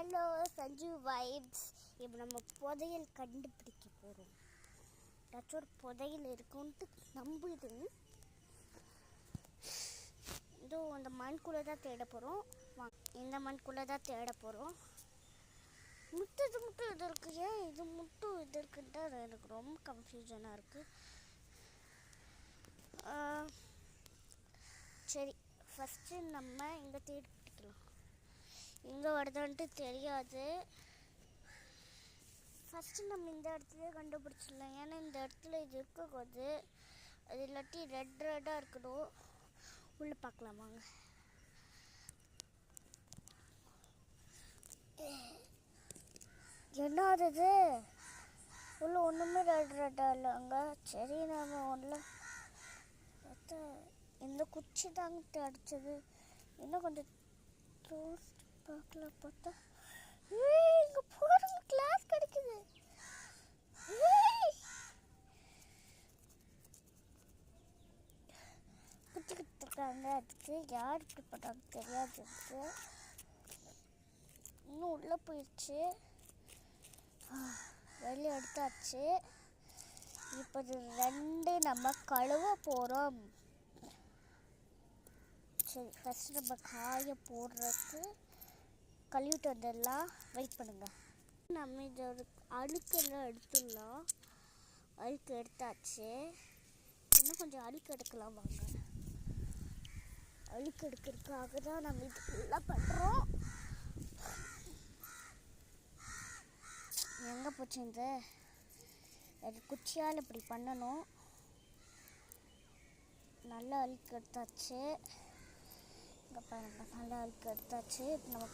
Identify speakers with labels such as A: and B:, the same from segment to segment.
A: Hello Sanju vibes. இப்போ நம்ம புதையல் கண்டுபிடிக்க போகிறோம். ஏதாச்சும் ஒரு புதையல் இருக்குன்ட்டு நம்புது. இதோ இந்த மண்குள்ளே தான் தேட போகிறோம். இந்த மண்குள்ளே தான் தேட போகிறோம். முட்டு இது இருக்கு. ஏன் இது மட்டும் இது இருக்குன்னு தான் எனக்கு ரொம்ப கன்ஃபியூஷனாக இருக்குது. சரி, ஃபஸ்ட்டு நம்ம இங்கே தேடி பிடிக்கலாம். எங்கே வருதான்ட்டு தெரியாது. ஃபஸ்ட்டு நம்ம இந்த இடத்துலையே கண்டுபிடிச்சிடலாம். ஏன்னா இந்த இடத்துல இது இருக்கக்கூடாது. அது இல்லாட்டி ரெட்டாக இருக்கணும். உள்ளே பார்க்கலாம் வாங்க. என்ன ஆகுது? உள்ள ஒன்றுமே ரெட்டாக இல்லைங்க. சரி, நம்ம ஒன்றில் இந்த குச்சி தாங்க அடிச்சது. இன்னும் கொஞ்சம் பார்க்கலாம். பார்த்தா இங்கே போகிறவங்க கிளாஸ் கிடைக்குது. குச்சி கொடுத்துருக்காங்க. அதுக்கு யார் இப்படி பண்ணாங்க தெரியாது. இன்னும் உள்ளே போயிடுச்சு. வெளியே எடுத்தாச்சு. இப்போ இது ரெண்டு நம்ம கழுவ போகிறோம். சரி, ஃபஸ்ட்டு நம்ம காய போடுறதுக்கு கழுவிட்டு வந்துடலாம். வெயிட் பண்ணுங்க. நம்ம இதை ஒரு அழுக்கெல்லாம் எடுத்துடலாம். அழுக்கு எடுத்தாச்சு. இன்னும் கொஞ்சம் அழுக்கு எடுக்கலாம் வாங்க. அழுக்கு எடுக்கிறதுக்காக தான் நம்ம இது ஃபுல்லாக பண்ணுறோம். எங்கே போச்சு இந்த குச்சியால் இப்படி பண்ணணும். நல்லா அழுக்கு எடுத்தாச்சு. இங்கே பாருங்க, நல்லா அழுக்கு எடுத்தாச்சு. இப்போ நம்ம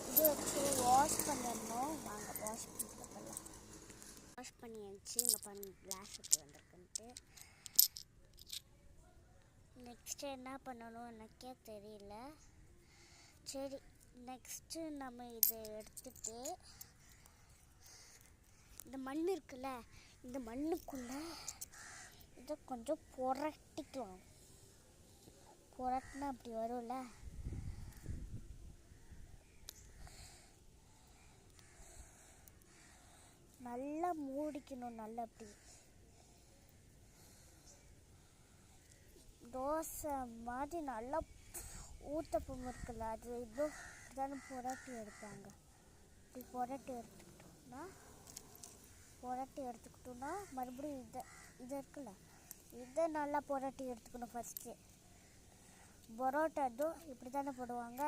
A: இது வச்சு வாஷ் பண்ணிடணும். வாங்க வாஷ் பண்ணிக்கலாம். வாஷ் பண்ணியாச்சு. இங்கே பாருங்க கிளாஸ் எப்படி வந்திருக்குன்ட்டு. நெக்ஸ்ட்டு என்ன பண்ணணும் எனக்கே தெரியல. சரி, நெக்ஸ்ட்டு நம்ம இதை எடுத்துட்டு இந்த மண் இருக்குல்ல, இந்த மண்ணுக்குள்ளே இதை கொஞ்சம் புரட்டிக்கலாம். புரட்டினா அப்படி வரும்ல. நல்லா மூடிக்கணும். நல்லா அப்படி தோசை மாதிரி நல்லா ஊத்தப்பம் இருக்குல்ல, அது இதோ இப்படிதானே புரட்டி எடுப்பாங்க. இப்படி புரட்டி எடுத்துக்கிட்டோன்னா மறுபடியும் இதை இருக்குல்ல, இதை நல்லா புரட்டி எடுத்துக்கணும். ஃபஸ்ட்டு பரோட்டா இதோ இப்படி தானே போடுவாங்க.